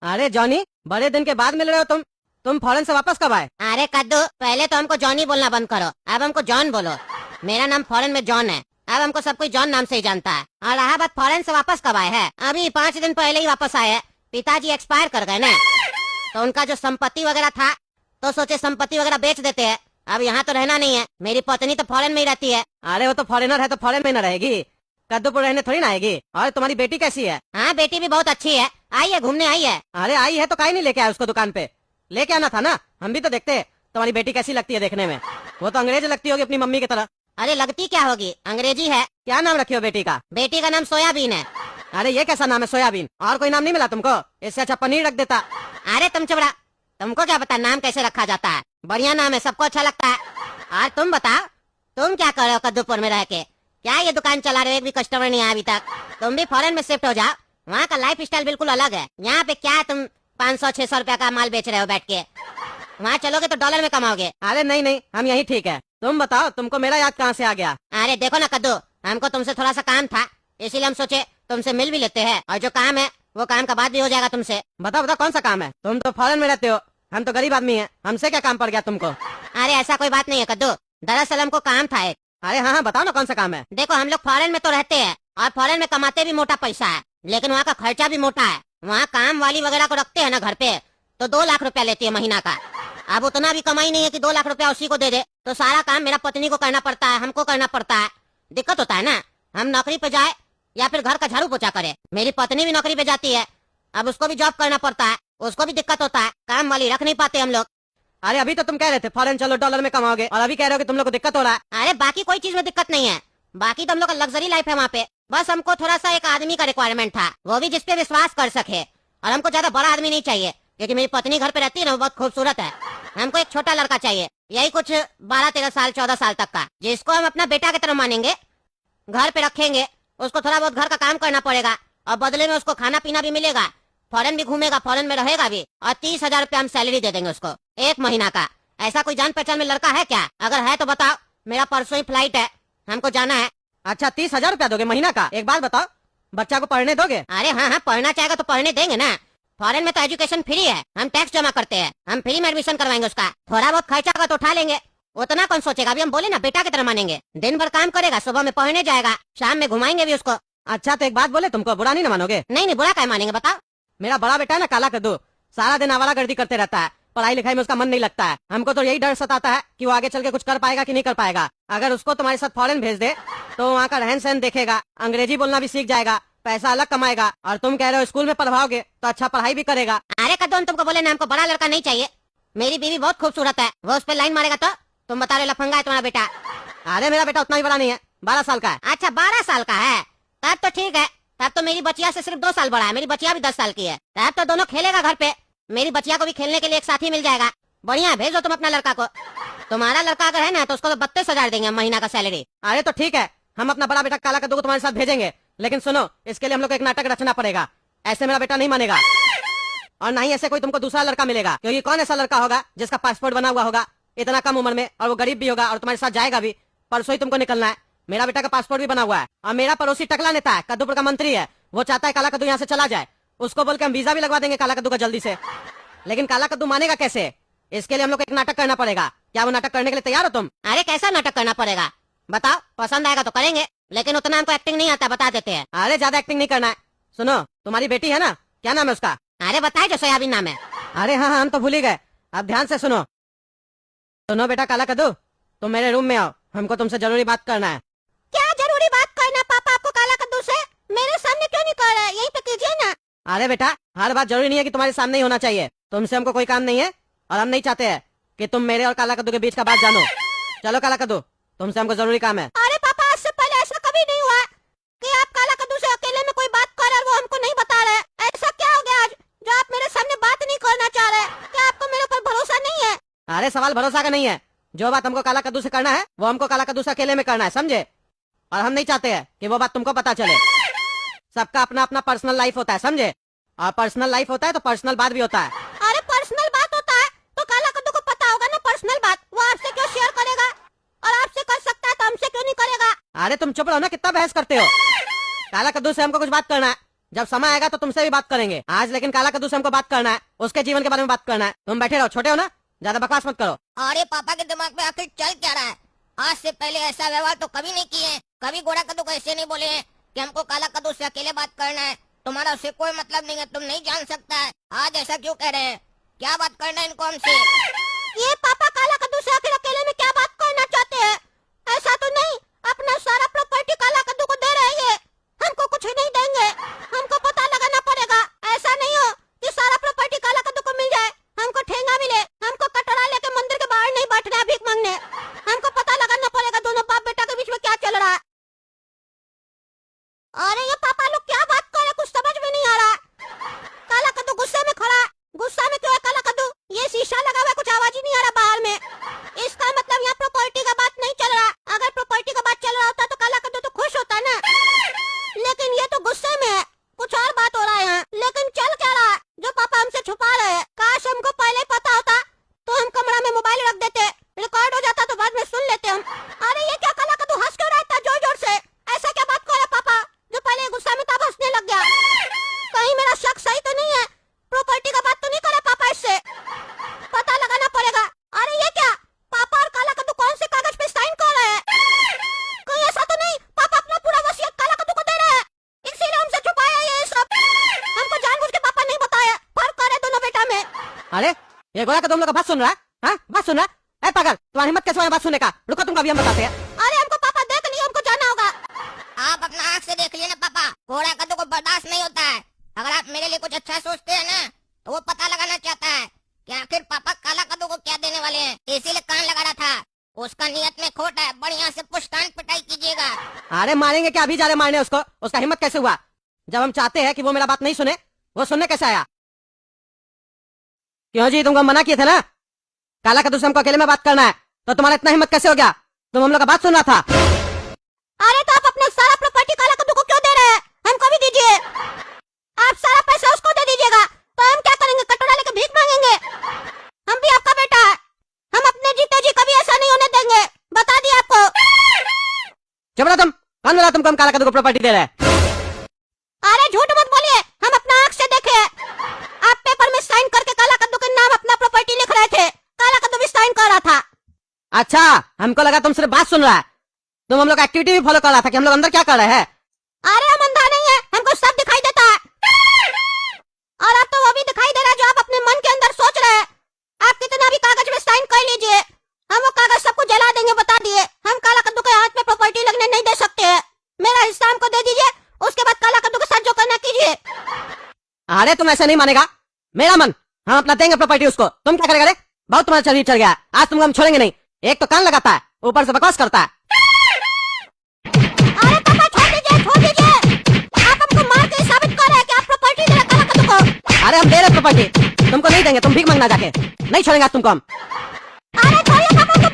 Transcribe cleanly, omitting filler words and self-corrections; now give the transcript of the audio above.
अरे जॉनी, बड़े दिन के बाद मिल रहे हो तुम फॉरेन से वापस कब आए? अरे कद्दू, पहले तो हमको जॉनी बोलना बंद करो, अब हमको जॉन बोलो। मेरा नाम फॉरेन में जॉन है, अब हमको सब कोई जॉन नाम से ही जानता है। और रहा बात फॉरेन से वापस कब आए हैं, अभी 5 दिन पहले ही वापस आए हैं। पिताजी एक्सपायर कर गए ना, तो उनका जो संपत्ति वगैरह था तो सोचे संपत्ति वगैरह बेच देते हैं। अब यहाँ तो रहना नहीं है, मेरी पत्नी तो फॉरेन में ही रहती है। अरे वो तो फॉरेनर है तो फॉरेन में न रहेगी, कद्दूपुर रहने थोड़ी ना आएगी। और तुम्हारी बेटी कैसी है? हाँ, बेटी भी बहुत अच्छी है, आई है घूमने आई है। अरे आई है तो काहे नहीं लेके आए उसको दुकान पे? लेके आना था ना, हम भी तो देखते हैं तुम्हारी बेटी कैसी लगती है देखने में। वो तो अंग्रेज लगती होगी अपनी मम्मी की तरह। अरे लगती क्या होगी, अंग्रेजी है। क्या नाम रखी हो बेटी का? बेटी का नाम सोयाबीन है। अरे ये कैसा नाम है सोयाबीन? और कोई नाम नहीं मिला तुमको? इससे अच्छा पनीर रख देता। अरे तुम चुप रहा, तुमको क्या पता नाम कैसे रखा जाता है। बढ़िया नाम है, सबको अच्छा लगता है। और तुम बताओ, तुम क्या कर रहे हो कद्दूपुर में रह के? क्या ये दुकान चला रहे हो, एक भी कस्टमर नहीं आया अभी तक? तुम भी फॉरेन में शिफ्ट हो जाओ, वहाँ का लाइफ स्टाइल बिल्कुल अलग है। यहाँ पे क्या तुम 500-600 रुपया का माल बेच रहे हो बैठ के, वहाँ चलोगे तो डॉलर में कमाओगे। अरे नहीं नहीं, हम यही ठीक है। तुम बताओ, तुमको मेरा याद कहाँ से आ गया? अरे देखो ना कद्दू, हमको तुमसे थोड़ा सा काम था, इसीलिए हम सोचे तुमसे मिल भी लेते हैं। और जो काम है वो काम का बाद भी हो जाएगा तुमसे। बताओ बताओ कौन सा काम है? तुम तो फॉरेन में रहते हो, हम तो गरीब आदमी हैं, हमसे क्या काम पड़ गया तुमको? अरे ऐसा कोई बात नहीं है कद्दू, दरअसल हमको काम था एक। अरे हाँ हाँ बताओ ना कौन सा काम है? देखो हम लोग फॉरेन में तो रहते हैं और फॉरेन में कमाते भी मोटा पैसा है, लेकिन वहाँ का खर्चा भी मोटा है। वहाँ काम वाली वगैरह को रखते हैं ना घर पे, तो 2 लाख रुपया लेती है महीना का। अब उतना भी कमाई नहीं है कि 2 लाख रुपया उसी को दे दे, तो सारा काम मेरा पत्नी को करना पड़ता है, हमको करना पड़ता है। दिक्कत होता है ना, हम नौकरी पे जाए या फिर घर का झाड़ू पोछा करे। मेरी पत्नी भी नौकरी पे जाती है, अब उसको भी जॉब करना पड़ता है, उसको भी दिक्कत होता है, काम वाली रख नहीं पाते हम लोग। अरे अभी तो तुम कह रहे थे फॉरेन चलो डॉलर में कमाओगे, और अभी कह रहे हो कि तुम लोग को दिक्कत हो रहा है। अरे बाकी कोई चीज में दिक्कत नहीं है, बाकी तो हम लोग का लग्जरी लाइफ है वहाँ पे। बस हमको थोड़ा सा एक आदमी का रिक्वायरमेंट था, वो भी जिसपे विश्वास कर सके। और हमको ज्यादा बड़ा आदमी नहीं चाहिए, क्योंकि मेरी पत्नी घर पे रहती है ना, वो बहुत खूबसूरत है। हमको एक छोटा लड़का चाहिए, यही कुछ 12-13 साल 14 साल तक का, जिसको हम अपना बेटा की तरह मानेंगे, घर पे रखेंगे। उसको थोड़ा बहुत घर का काम करना पड़ेगा और बदले में उसको खाना पीना भी मिलेगा। फॉरेन भी घूमेगा, फॉरेन में रहेगा भी, और 30,000 रुपया हम सैलरी दे देंगे उसको 1 महीना का। ऐसा कोई जान पहचान में लड़का है क्या? अगर है तो बताओ, मेरा परसों ही फ्लाइट है, हमको जाना है। अच्छा 30,000 रुपया दोगे महीना का? एक बात बताओ, बच्चा को पढ़ने दोगे? अरे हाँ हाँ, पढ़ना चाहेगा तो पढ़ने देंगे ना। फॉरेन में तो एजुकेशन फ्री है, हम टैक्स जमा करते हैं, हम फ्री में एडमिशन करवाएंगे उसका। थोड़ा बहुत खर्चा होगा तो उठा लेंगे, उतना कौन सोचेगा। अभी हम बोले ना बेटा की तरह मानेंगे, दिन भर काम करेगा, सुबह में पढ़ने जाएगा, शाम में घुमाएंगे भी उसको। अच्छा तो एक बात बोले, तुमको बुरा नहीं ना मानोगे? नहीं नहीं, बुरा क्या मानेंगे बताओ। मेरा बड़ा बेटा है ना काला कद्दू, सारा दिन आवारागर्दी करते रहता है, पढ़ाई लिखाई में उसका मन नहीं लगता है। हमको तो यही डर सताता है कि वो आगे चल के कुछ कर पाएगा कि नहीं कर पाएगा। अगर उसको तुम्हारे साथ फॉरेन भेज दे तो वहाँ का रहन सहन देखेगा, अंग्रेजी बोलना भी सीख जाएगा, पैसा अलग कमाएगा। और तुम कह रहे हो स्कूल में पढ़वाओगे तो अच्छा पढ़ाई भी करेगा। अरे कद्दू, हम तुमको बोले ना हमको बड़ा लड़का नहीं चाहिए, मेरी बीवी बहुत खूबसूरत है, वो उस पर लाइन मारेगा तो तुम बता रहे लफंगा है तुम्हारा बेटा। अरे मेरा बेटा उतना ही बड़ा नहीं है, 12 साल का है। अच्छा 12 साल का है, तब तो ठीक है। तब तो मेरी बचिया से सिर्फ 2 साल बड़ा है, मेरी बचिया भी 10 साल की है। तब तो दोनों खेलेगा घर पे, मेरी बचिया को भी खेलने के लिए एक साथी मिल जाएगा। बढ़िया, भेजो तुम अपना लड़का को। तुम्हारा लड़का अगर है ना तो उसको तो 32,000 देंगे महीना का सैलरी। अरे तो ठीक है, हम अपना बड़ा बेटा काला कद्दू को तुम्हारे साथ भेजेंगे, लेकिन सुनो इसके लिए हम लोग को एक नाटक रचना पड़ेगा। ऐसे मेरा बेटा नहीं मानेगा, और ना ही ऐसे कोई तुमको दूसरा लड़का मिलेगा, क्योंकि कौन ऐसा लड़का होगा जिसका पासपोर्ट बना हुआ होगा इतना कम उम्र में, और वो गरीब भी होगा और तुम्हारे साथ जाएगा भी। परसों ही तुमको निकलना है। मेरा बेटा का पासपोर्ट भी बना हुआ है, और मेरा पड़ोसी टकला नेता है, कद्दूपुर का मंत्री है, वो चाहता है काला कद्दू यहाँ से चला जाए। उसको बोल के हम वीजा भी लगवा देंगे काला कद्दू का जल्दी से। लेकिन काला कद्दू मानेगा कैसे? इसके लिए हम लोग को एक नाटक करना पड़ेगा। क्या वो नाटक करने के लिए तैयार हो तुम? अरे कैसा नाटक करना पड़ेगा बताओ, पसंद आएगा तो करेंगे, लेकिन उतना हमको एक्टिंग नहीं आता, बता देते हैं। अरे ज्यादा एक्टिंग नहीं करना है। सुनो, तुम्हारी बेटी है ना, क्या नाम है उसका? अरे बताए जो सोयाबीन नाम है। अरे हाँ हाँ, हम तो भूल ही गए। अब ध्यान से सुनो बेटा काला कद्दू, तुम मेरे रूम में आओ, हमको तुमसे जरूरी बात करना है। क्या जरूरी बात करना पापा आपको काला कद्दू से? मेरे सामने क्यों नहीं कर रहे, यहीं पे कीजिए ना। अरे बेटा, हर बात जरूरी नहीं है कि तुम्हारे सामने ही होना चाहिए। तुमसे हमको कोई काम नहीं है, और हम नहीं चाहते हैं कि तुम मेरे और काला कद्दू के बीच का बात जानो। चलो काला कद्दू, तुमसे हमको जरूरी काम है। अरे पापा, आज से पहले ऐसा कभी नहीं हुआ कि आप काला कद्दू से अकेले में कोई बात कर रहे और वो हमको नहीं बता रहे। ऐसा क्या हो गया आज जो आप मेरे सामने बात नहीं करना चाह रहे? क्या आपको मेरे ऊपर भरोसा नहीं है? अरे सवाल भरोसा का नहीं है, जो बात हमको काला कद्दू से करना है वो हमको काला कद्दू से अकेले में करना है, समझे? और हम नहीं चाहते हैं कि वो बात तुमको पता चले। सबका अपना अपना पर्सनल लाइफ होता है, समझे? और पर्सनल लाइफ होता है तो पर्सनल बात भी होता है। अरे पर्सनल बात होता है तो काला कद्दू को पता होगा ना पर्सनल बात, वो आपसे क्यों शेयर करेगा? और आपसे कर सकता है तो हमसे क्यों नहीं करेगा? अरे तुम चुप रहो ना, कितना बहस करते हो। काला कद्दू से हमको कुछ बात करना है, जब समय आएगा तो तुमसे भी बात करेंगे। आज लेकिन काला कद्दू से हमको बात करना है, उसके जीवन के बारे में बात करना है। तुम बैठे रहो, छोटे हो ना, ज्यादा बकवास मत करो। अरे पापा के दिमाग में आखिर चल क्या रहा है? आज से पहले ऐसा व्यवहार तो कभी नहीं किए। कभी गोरा कद्दू को ऐसे नहीं बोले हैं कि हमको काला कद्दू से अकेले बात करना है, तुम्हारा उससे कोई मतलब नहीं है, तुम नहीं जान सकता है। आज ऐसा क्यों कह रहे हैं? क्या बात करना है इनको हमसे? ये पापा काला कद्दू से आखिर अकेले में क्या बात करना चाहते हैं? ऐसा तो नहीं अपना सारा प्रॉपर्टी काला कद्दू को दे रहे हैं? हमको कुछ नहीं देंगे, हमको पता लगाना पड़ेगा। ऐसा नहीं हो कि सारा प्रॉपर्टी काला कद्दू को मिल जाए, हमको ठेंगा मिले। हमको कटोरा लेके मंदिर के बाहर नहीं बैठना है भीख मांगने। हमको पता लगाना पड़ेगा दोनों बाप बेटा के बीच में क्या चल रहा है। अरे ये पापा लोग क्या बात कर रहे, कुछ समझ में नहीं आ रहा। काला कद्दू गुस्से में खड़ा है। गुस्सा में क्यों है काला कद्दू? ये शीशा लगा हुआ है, कुछ आवाज ही नहीं आ रहा बाहर में। इसका मतलब यहाँ प्रॉपर्टी का बात नहीं चल रहा। अगर प्रॉपर्टी का बात चल रहा होता तो काला कद्दू तो खुश होता ना, लेकिन ये तो गुस्से में है, कुछ और बात हो रहा है यहाँ। लेकिन चल क्या रहा है जो पापा हमसे छुपा रहे हैं? काश हमको पहले ही पता होता तो हम कमरा में मोबाइल रख देते, रिकॉर्ड हो जाता तो बाद में सुन लेते हम। अरे ये क्या काला कद्दू हंस क्यों रहा है जोर जोर से? ऐसा क्या बात कर रहे पापा जो पहले गुस्सा में तब हंसने लग गया? कहीं मेरा शक सही तो नहीं है? प्रॉपर्टी का बात तो नहीं करे पापा इससे? पता लगाना पड़ेगा। अरे ये क्या, पापा और काला कद्दू कौन से कागज पे साइन कर रहे हैं? कहीं ऐसा तो नहीं पापा अपना पूरा वसीयत काला कद्दू को दे रहे हैं, इसीलिए हमसे छुपाया ये सब? हमको जानबूझ के पापा नहीं बताया, फर्क करे दोनों बेटा में। अरे ये गोरा कद्दू हम लोग का बात सुन रहा है? हाँ, बात सुन रहा है? पागल, तुम्हारी हिम्मत कैसे हुई बात सुनने का? रुको, तुमको अभी हम बताते हैं। अरे हमको पापा देख लिए, हमको जाना होगा। आप अपना आँख से देख लिए ना पापा, घोड़ा कद्दू को बर्दाश्त नहीं होता है। अगर आप मेरे लिए कुछ अच्छा सोचते हैं ना तो वो पता लगाना चाहता है कि आखिर पापा काला कद्दू को क्या देने वाले हैं, इसीलिए कान लगा रहा था। उसका नियत में खोट है, बढ़िया से पुष्टान पिटाई कीजिएगा। अरे मारेंगे क्या, अभी जा रहे मारने उसको? उसका हिम्मत कैसे हुआ? जब हम चाहते हैं कि वो मेरा बात नहीं सुने, वो सुनने कैसे आया? क्यों जी, तुमको मना किए थे ना काला कद्दू से हमको अकेले में बात करना है, तो तुम्हारा इतना हिम्मत कैसे हो गया? तुम हम लोग का बात सुन रहा था। अरे तो आप अपना सारा प्रॉपर्टी काला कद्दू को क्यों दे रहे हैं? हमको भी दीजिए। आप सारा पैसा उसको दे दीजिएगा तो हम क्या करेंगे? कटोरा लेके भीख मांगेंगे? हम भी आपका बेटा है, हम अपने जीते जी कभी ऐसा नहीं होने देंगे, बता दिया आपको। चुप रहो तुम, कौन बोला तुमको हम काला कद्दू को प्रॉपर्टी दे रहे हैं? अरे झूठ मत बोलिए, हम अपना आँख से देखे। आप पेपर में साइन करके काला कद्दू के नाम अपना प्रॉपर्टी लिख रहे थे, काला कद्दू भी साइन कर रहा था। अच्छा, हमको लगा तुम सिर्फ बात सुन रहा है। तुम हम लोग एक्टिविटी भी फॉलो कर रहा था कि हम लोग अंदर क्या कर रहे हैं। अरे हम अंधा नहीं है, हमको सब दिखाई देता है। और अब तो वो भी दिखाई दे रहा है जो आप अपने मन के अंदर सोच रहे हैं। आप कितना भी कागज में साइन कर लीजिए, हम वो कागज सबको जला देंगे, बता दिए। हम काला कद्दू के हाथ में प्रॉपर्टी लगने नहीं दे सकते हैं। मेरा हिस्सा हमको दे दीजिए, उसके बाद काला कद्दू के साथ जो करना कीजिए। अरे तुम ऐसे नहीं मानेगा, मेरा मन, हम अपना देंगे प्रॉपर्टी उसको। तुम क्या करेगा रे? बहुत तुम्हारा शरीर चढ़ गया, आज तुमको हम छोड़ेंगे नहीं। एक तो कान लगाता है, ऊपर से बकवास करता है। अरे पापा छोड़ दीजिए, छोड़ दीजिए। आप हमको मार के साबित कर रहे हैं कि आप प्रॉपर्टी दे रहे काला कद्दू को। अरे हम दे रहे प्रॉपर्टी, तुमको नहीं देंगे, तुम भीख मांगना जाके। नहीं छोड़ेंगे आज तुमको हम। अरे छोड़िए पापा।